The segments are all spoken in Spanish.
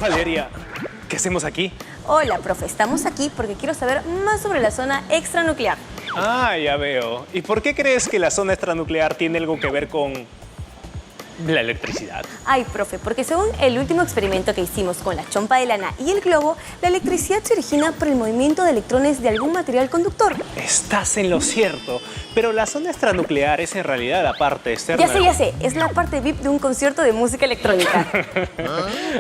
Valeria, ¿qué hacemos aquí? Hola, profe. Estamos aquí porque quiero saber más sobre la zona extranuclear. Ah, ya veo. ¿Y por qué crees que la zona extranuclear tiene algo que ver con la electricidad? Ay, profe, porque según el último experimento que hicimos con la chompa de lana y el globo, la electricidad se origina por el movimiento de electrones de algún material conductor. Estás en lo cierto, pero la zona extranuclear es en realidad la parte externa. Ya sé, es la parte VIP de un concierto de música electrónica.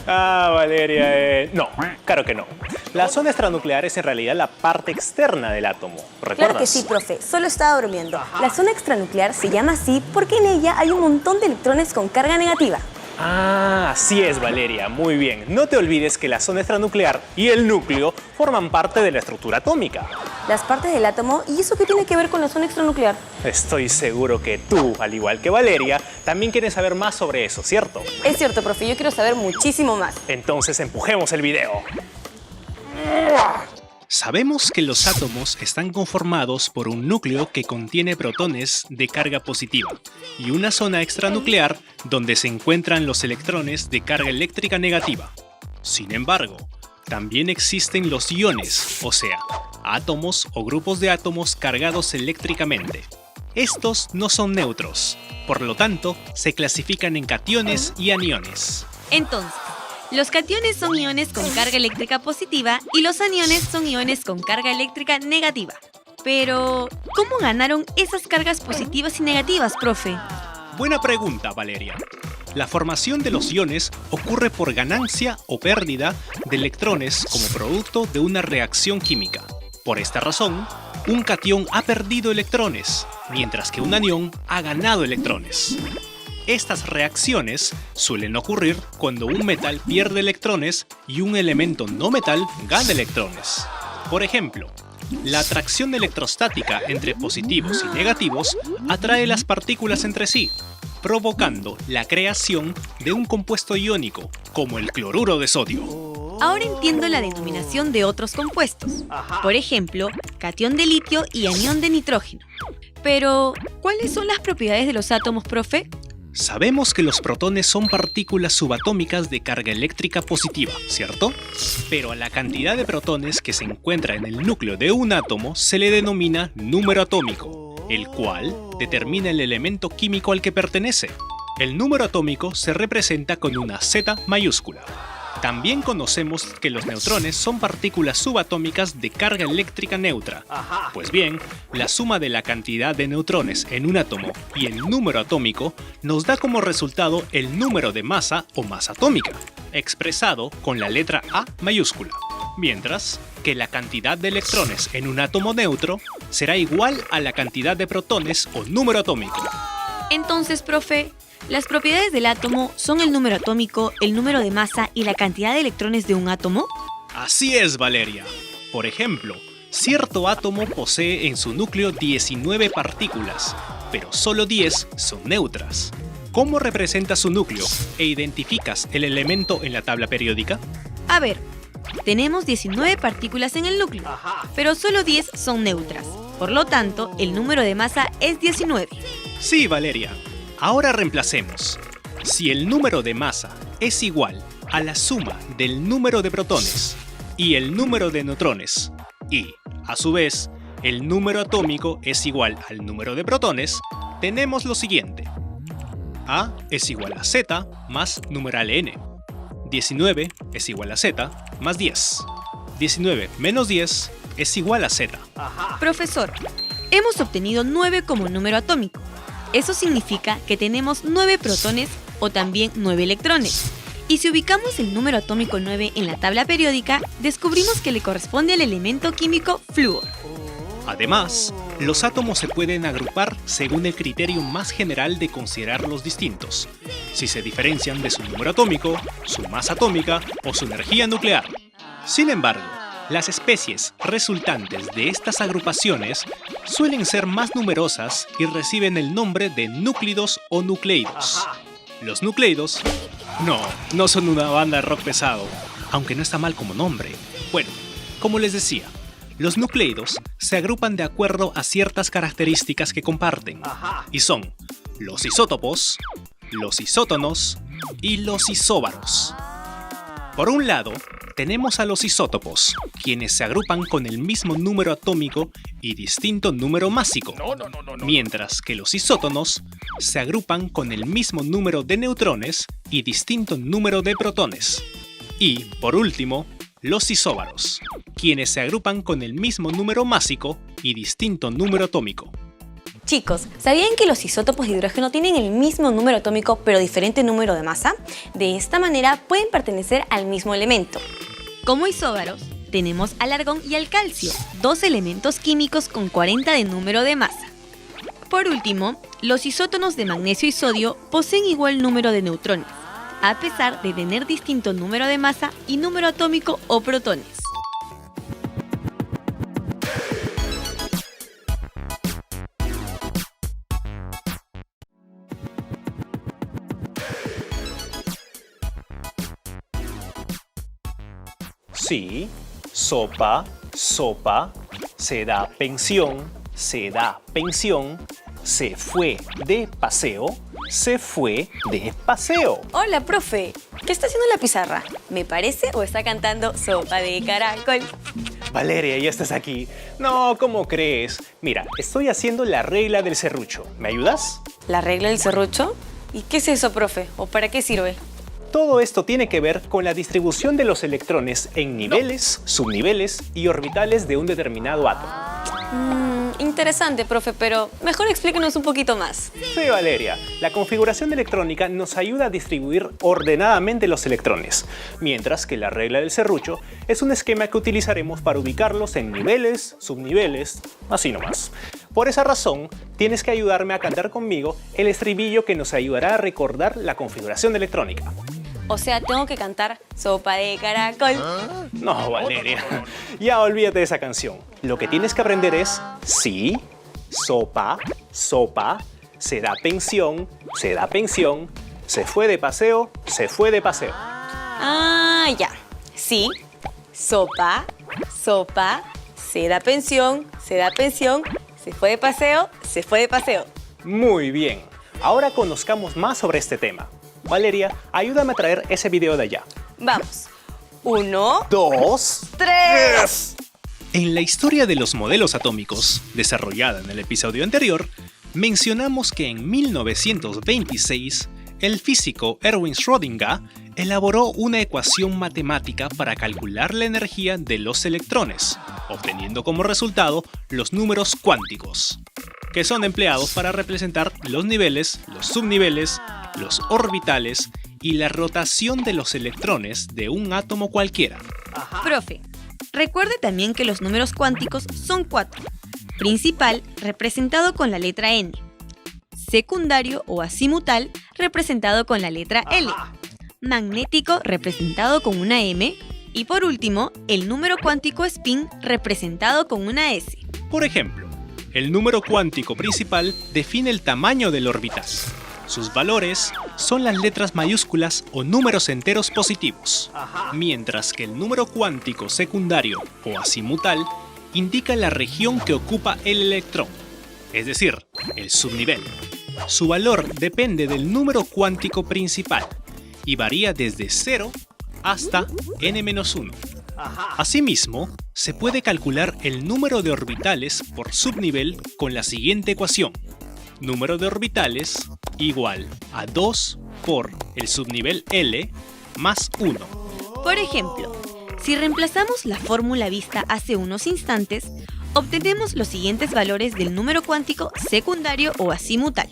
Ah, Valeria, no, claro que no. La zona extranuclear es en realidad la parte externa del átomo, ¿recuerdas? Claro que sí, profe, solo estaba bromeando. La zona extranuclear se llama así porque en ella hay un montón de electrones con carga negativa. Ah, así es, Valeria, muy bien. No te olvides que la zona extranuclear y el núcleo forman parte de la estructura atómica. Las partes del átomo, ¿y eso qué tiene que ver con la zona extranuclear? Estoy seguro que tú, al igual que Valeria, también quieres saber más sobre eso, ¿cierto? Es cierto, profe, yo quiero saber muchísimo más. Entonces empujemos el video. Sabemos que los átomos están conformados por un núcleo que contiene protones de carga positiva y una zona extranuclear donde se encuentran los electrones de carga eléctrica negativa. Sin embargo, también existen los iones, o sea, átomos o grupos de átomos cargados eléctricamente. Estos no son neutros, por lo tanto, se clasifican en cationes y aniones. Entonces, los cationes son iones con carga eléctrica positiva y los aniones son iones con carga eléctrica negativa. Pero, ¿cómo ganaron esas cargas positivas y negativas, profe? Buena pregunta, Valeria. La formación de los iones ocurre por ganancia o pérdida de electrones como producto de una reacción química. Por esta razón, un catión ha perdido electrones, mientras que un anión ha ganado electrones. Estas reacciones suelen ocurrir cuando un metal pierde electrones y un elemento no metal gana electrones. Por ejemplo, la atracción electrostática entre positivos y negativos atrae las partículas entre sí, provocando la creación de un compuesto iónico, como el cloruro de sodio. Ahora entiendo la denominación de otros compuestos. Por ejemplo, catión de litio y anión de nitrógeno. Pero, ¿cuáles son las propiedades de los átomos, profe? Sabemos que los protones son partículas subatómicas de carga eléctrica positiva, ¿cierto? Pero a la cantidad de protones que se encuentra en el núcleo de un átomo se le denomina número atómico, el cual determina el elemento químico al que pertenece. El número atómico se representa con una Z mayúscula. También conocemos que los neutrones son partículas subatómicas de carga eléctrica neutra. Pues bien, la suma de la cantidad de neutrones en un átomo y el número atómico nos da como resultado el número de masa o masa atómica, expresado con la letra A mayúscula. Mientras que la cantidad de electrones en un átomo neutro será igual a la cantidad de protones o número atómico. Entonces, profe, ¿las propiedades del átomo son el número atómico, el número de masa y la cantidad de electrones de un átomo? Así es, Valeria. Por ejemplo, cierto átomo posee en su núcleo 19 partículas, pero solo 10 son neutras. ¿Cómo representa su núcleo e identificas el elemento en la tabla periódica? A ver, tenemos 19 partículas en el núcleo, pero solo 10 son neutras. Por lo tanto, el número de masa es 19. Sí, Valeria. Ahora reemplacemos. Si el número de masa es igual a la suma del número de protones y el número de neutrones, y, a su vez, el número atómico es igual al número de protones, tenemos lo siguiente. A es igual a Z más numeral n. 19 es igual a Z más 10. 19 menos 10 es igual a Z. Profesor, hemos obtenido 9 como número atómico. Eso significa que tenemos 9 protones o también 9 electrones. Y si ubicamos el número atómico 9 en la tabla periódica, descubrimos que le corresponde al elemento químico flúor. Además, los átomos se pueden agrupar según el criterio más general de considerarlos distintos, si se diferencian de su número atómico, su masa atómica o su energía nuclear. Sin embargo, las especies resultantes de estas agrupaciones suelen ser más numerosas y reciben el nombre de núclidos o nucleidos. Los nucleidos no son una banda de rock pesado, aunque no está mal como nombre. Bueno, como les decía, los nucleidos se agrupan de acuerdo a ciertas características que comparten, y son los isótopos, los isótonos y los isóbaros. Por un lado, tenemos a los isótopos, quienes se agrupan con el mismo número atómico y distinto número másico, mientras que los isótonos se agrupan con el mismo número de neutrones y distinto número de protones. Y, por último, los isóbaros, quienes se agrupan con el mismo número másico y distinto número atómico. Chicos, ¿sabían que los isótopos de hidrógeno tienen el mismo número atómico pero diferente número de masa? De esta manera pueden pertenecer al mismo elemento. Como isóbaros, tenemos al argón y al calcio, dos elementos químicos con 40 de número de masa. Por último, los isótonos de magnesio y sodio poseen igual número de neutrones, a pesar de tener distinto número de masa y número atómico o protones. Sí, sopa, sopa, se da pensión, se da pensión, se fue de paseo, se fue de paseo. Hola, profe. ¿Qué está haciendo en la pizarra? ¿Me parece o está cantando sopa de caracol? Valeria, ya estás aquí. No, ¿cómo crees? Mira, estoy haciendo la regla del serrucho. ¿Me ayudas? ¿La regla del serrucho? ¿Y qué es eso, profe? ¿O para qué sirve? Todo esto tiene que ver con la distribución de los electrones en niveles, subniveles y orbitales de un determinado átomo. Interesante, profe, pero mejor explíquenos un poquito más. Sí, Valeria. La configuración electrónica nos ayuda a distribuir ordenadamente los electrones, mientras que la regla del serrucho es un esquema que utilizaremos para ubicarlos en niveles, subniveles, así nomás. Por esa razón, tienes que ayudarme a cantar conmigo el estribillo que nos ayudará a recordar la configuración electrónica. O sea, tengo que cantar sopa de caracol. No, Valeria, ya olvídate de esa canción. Lo que tienes que aprender es sí, sopa, sopa, se da pensión, se fue de paseo, se fue de paseo. Ah, ya. Sí, sopa, sopa, se da pensión, se fue de paseo, se fue de paseo. Muy bien, ahora conozcamos más sobre este tema. Valeria, ayúdame a traer ese video de allá. Vamos. 1, 2, 3. En la historia de los modelos atómicos, desarrollada en el episodio anterior, mencionamos que en 1926, el físico Erwin Schrödinger elaboró una ecuación matemática para calcular la energía de los electrones, obteniendo como resultado los números cuánticos, que son empleados para representar los niveles, los subniveles, los orbitales y la rotación de los electrones de un átomo cualquiera. Profe, recuerde también que los números cuánticos son 4. Principal, representado con la letra N. Secundario o azimutal, representado con la letra L. Magnético, representado con una M. Y por último, el número cuántico spin, representado con una S. Por ejemplo, el número cuántico principal define el tamaño del orbital. Sus valores son las letras mayúsculas o números enteros positivos, mientras que el número cuántico secundario o azimutal indica la región que ocupa el electrón, es decir, el subnivel. Su valor depende del número cuántico principal y varía desde 0 hasta n-1. Asimismo, se puede calcular el número de orbitales por subnivel con la siguiente ecuación. Número de orbitales igual a 2 por el subnivel L más 1. Por ejemplo, si reemplazamos la fórmula vista hace unos instantes, obtenemos los siguientes valores del número cuántico secundario o azimutal.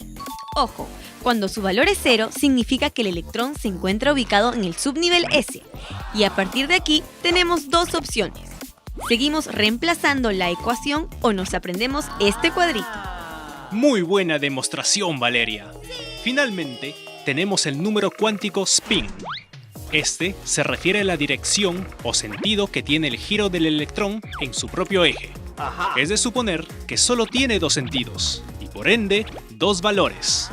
Ojo, cuando su valor es 0 significa que el electrón se encuentra ubicado en el subnivel S, y a partir de aquí tenemos dos opciones. Seguimos reemplazando la ecuación o nos aprendemos este cuadrito. Muy buena demostración, Valeria. Finalmente, tenemos el número cuántico spin. Este se refiere a la dirección o sentido que tiene el giro del electrón en su propio eje. Es de suponer que solo tiene dos sentidos y por ende dos valores.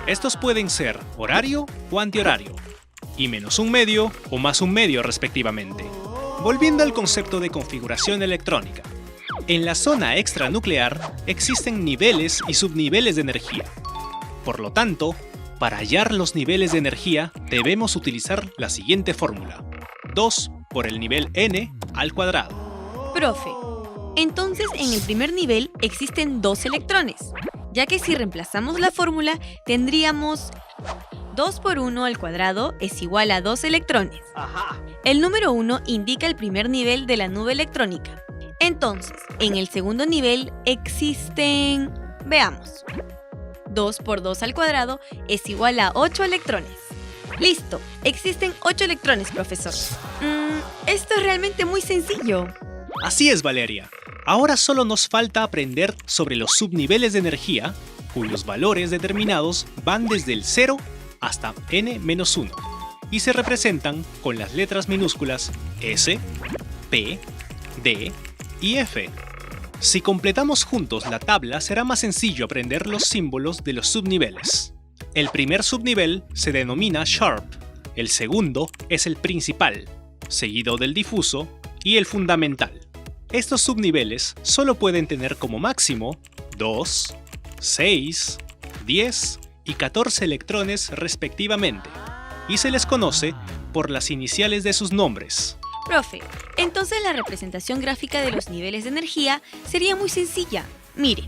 Estos pueden ser horario o antihorario, y menos un medio o más un medio respectivamente. Volviendo al concepto de configuración electrónica. En la zona extranuclear existen niveles y subniveles de energía. Por lo tanto, para hallar los niveles de energía debemos utilizar la siguiente fórmula. 2 por el nivel n al cuadrado. Profe, entonces en el primer nivel existen 2 electrones, ya que si reemplazamos la fórmula tendríamos 2 por 1 al cuadrado es igual a 2 electrones. Ajá. El número 1 indica el primer nivel de la nube electrónica. Entonces, en el segundo nivel existen, veamos, 2 por 2 al cuadrado es igual a 8 electrones. Listo, existen 8 electrones, profesor. Esto es realmente muy sencillo. Así es, Valeria. Ahora solo nos falta aprender sobre los subniveles de energía, cuyos valores determinados van desde el 0 hasta n-1 y se representan con las letras minúsculas S, P, D y F. Si completamos juntos la tabla, será más sencillo aprender los símbolos de los subniveles. El primer subnivel se denomina Sharp, el segundo es el principal, seguido del difuso y el fundamental. Estos subniveles solo pueden tener como máximo 2, 6, 10 y 14 electrones respectivamente, y se les conoce por las iniciales de sus nombres. Profe, entonces la representación gráfica de los niveles de energía sería muy sencilla. Mire,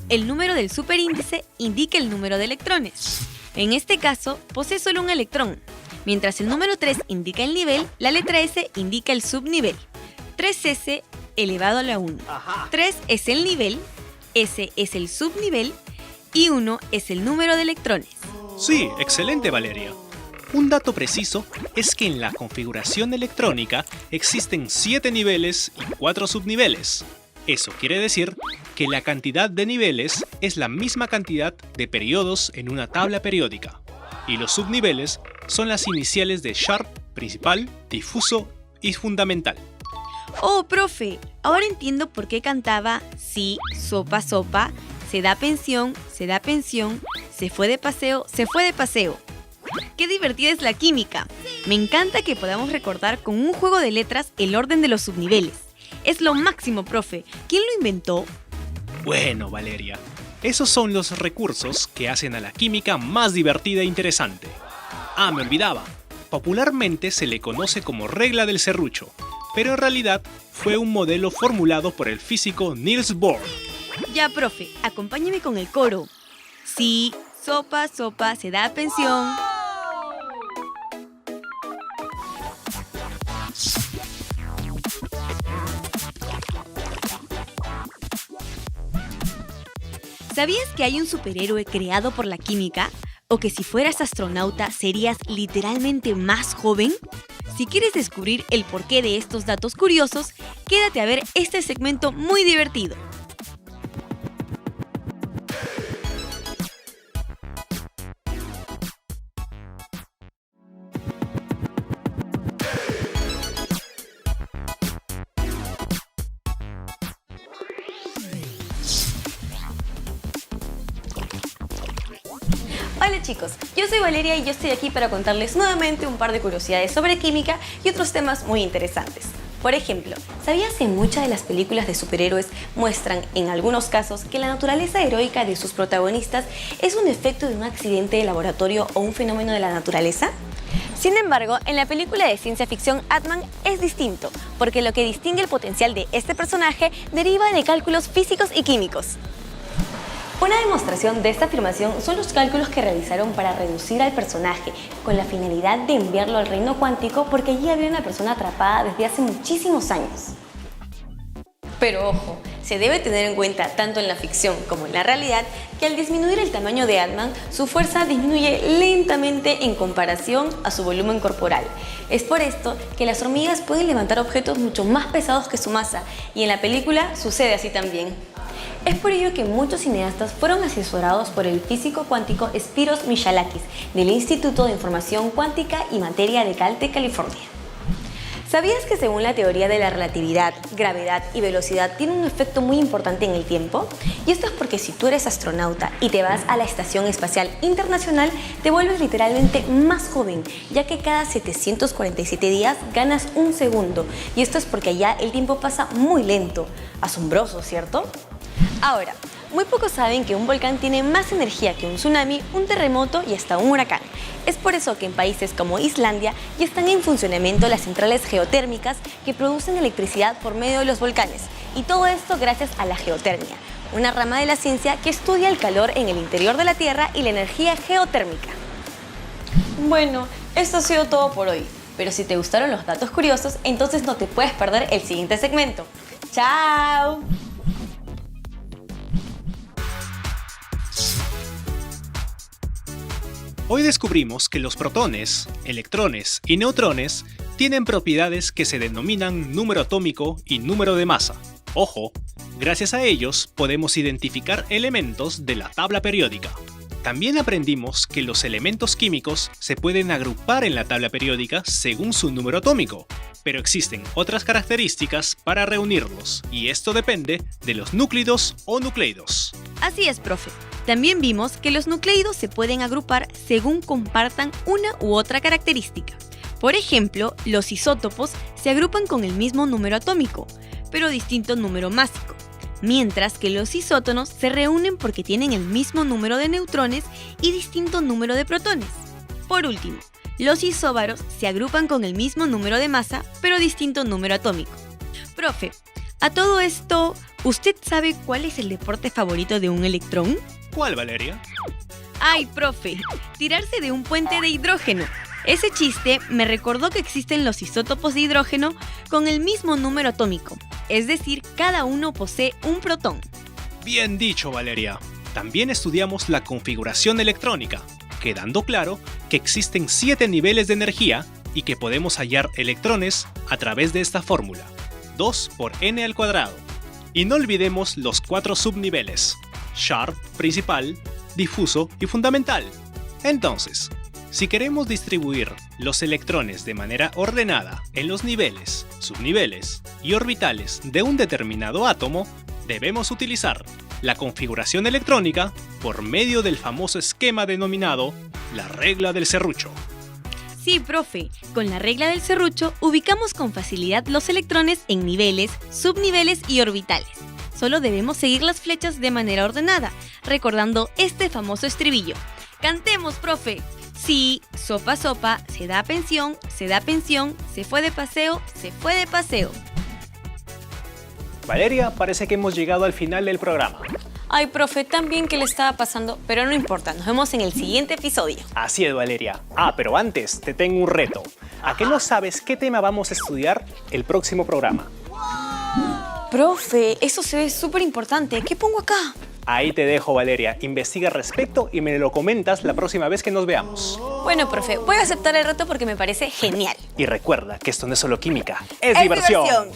el número del superíndice indica el número de electrones. En este caso, posee solo un electrón. Mientras el número 3 indica el nivel, la letra S indica el subnivel. 3S elevado a la 1. 3 es el nivel, S es el subnivel y 1 es el número de electrones. Sí, excelente, Valeria. Un dato preciso es que en la configuración electrónica existen 7 niveles y 4 subniveles. Eso quiere decir que la cantidad de niveles es la misma cantidad de periodos en una tabla periódica, y los subniveles son las iniciales de Sharp, principal, difuso y fundamental. Oh, profe, ahora entiendo por qué cantaba sí, sopa, sopa, se da pensión, se fue de paseo, se fue de paseo. ¡Qué divertida es la química! Me encanta que podamos recordar con un juego de letras el orden de los subniveles. Es lo máximo, profe. ¿Quién lo inventó? Bueno, Valeria, esos son los recursos que hacen a la química más divertida e interesante. Ah, me olvidaba. Popularmente se le conoce como regla del serrucho, pero en realidad fue un modelo formulado por el físico Niels Bohr. Ya, profe, acompáñeme con el coro. Sí, sopa, sopa, se da pensión. ¿Sabías que hay un superhéroe creado por la química? ¿O que si fueras astronauta serías literalmente más joven? Si quieres descubrir el porqué de estos datos curiosos, quédate a ver este segmento muy divertido. Hola chicos, yo soy Valeria y yo estoy aquí para contarles nuevamente un par de curiosidades sobre química y otros temas muy interesantes. Por ejemplo, ¿sabías que muchas de las películas de superhéroes muestran, en algunos casos, que la naturaleza heroica de sus protagonistas es un efecto de un accidente de laboratorio o un fenómeno de la naturaleza? Sin embargo, en la película de ciencia ficción Ant-Man es distinto, porque lo que distingue el potencial de este personaje deriva de cálculos físicos y químicos. Una demostración de esta afirmación son los cálculos que realizaron para reducir al personaje, con la finalidad de enviarlo al reino cuántico porque allí había una persona atrapada desde hace muchísimos años. Pero ojo, se debe tener en cuenta tanto en la ficción como en la realidad que al disminuir el tamaño de Ant-Man, su fuerza disminuye lentamente en comparación a su volumen corporal. Es por esto que las hormigas pueden levantar objetos mucho más pesados que su masa, y en la película sucede así también. Es por ello que muchos cineastas fueron asesorados por el físico cuántico Spyros Michalakis del Instituto de Información Cuántica y Materia de Caltech, California. ¿Sabías que según la teoría de la relatividad, gravedad y velocidad tienen un efecto muy importante en el tiempo? Y esto es porque si tú eres astronauta y te vas a la Estación Espacial Internacional, te vuelves literalmente más joven, ya que cada 747 días ganas un segundo. Y esto es porque allá el tiempo pasa muy lento. Asombroso, ¿cierto? Ahora, muy pocos saben que un volcán tiene más energía que un tsunami, un terremoto y hasta un huracán. Es por eso que en países como Islandia ya están en funcionamiento las centrales geotérmicas que producen electricidad por medio de los volcanes. Y todo esto gracias a la geotermia, una rama de la ciencia que estudia el calor en el interior de la Tierra y la energía geotérmica. Bueno, esto ha sido todo por hoy. Pero si te gustaron los datos curiosos, entonces no te puedes perder el siguiente segmento. ¡Chao! Hoy descubrimos que los protones, electrones y neutrones tienen propiedades que se denominan número atómico y número de masa. Ojo, gracias a ellos podemos identificar elementos de la tabla periódica. También aprendimos que los elementos químicos se pueden agrupar en la tabla periódica según su número atómico, pero existen otras características para reunirlos, y esto depende de los núclidos o nucleidos. Así es, profe. También vimos que los nucleidos se pueden agrupar según compartan una u otra característica. Por ejemplo, los isótopos se agrupan con el mismo número atómico, pero distinto número másico, mientras que los isótonos se reúnen porque tienen el mismo número de neutrones y distinto número de protones. Por último, los isóbaros se agrupan con el mismo número de masa, pero distinto número atómico. Profe, a todo esto, ¿usted sabe cuál es el deporte favorito de un electrón? ¿Cuál, Valeria? ¡Ay, profe! Tirarse de un puente de hidrógeno. Ese chiste me recordó que existen los isótopos de hidrógeno con el mismo número atómico, es decir, cada uno posee un protón. Bien dicho, Valeria. También estudiamos la configuración electrónica, quedando claro que existen 7 niveles de energía y que podemos hallar electrones a través de esta fórmula, 2 por n². Y no olvidemos los 4 subniveles, Sharp, principal, difuso y fundamental. Entonces, si queremos distribuir los electrones de manera ordenada en los niveles, subniveles y orbitales de un determinado átomo, debemos utilizar la configuración electrónica por medio del famoso esquema denominado la regla del serrucho. Sí, profe, con la regla del serrucho ubicamos con facilidad los electrones en niveles, subniveles y orbitales. Solo debemos seguir las flechas de manera ordenada, recordando este famoso estribillo. ¡Cantemos, profe! Sí, sopa, sopa, se da pensión, se fue de paseo, se fue de paseo. Valeria, parece que hemos llegado al final del programa. Ay, profe, tan bien que le estaba pasando, pero no importa, nos vemos en el siguiente episodio. Así es, Valeria. Pero antes, te tengo un reto. ¿A qué no sabes qué tema vamos a estudiar el próximo programa? Profe, eso se ve súper importante. ¿Qué pongo acá? Ahí te dejo, Valeria. Investiga al respecto y me lo comentas la próxima vez que nos veamos. Bueno, profe, voy a aceptar el reto porque me parece genial. Y recuerda que esto no es solo química, es diversión.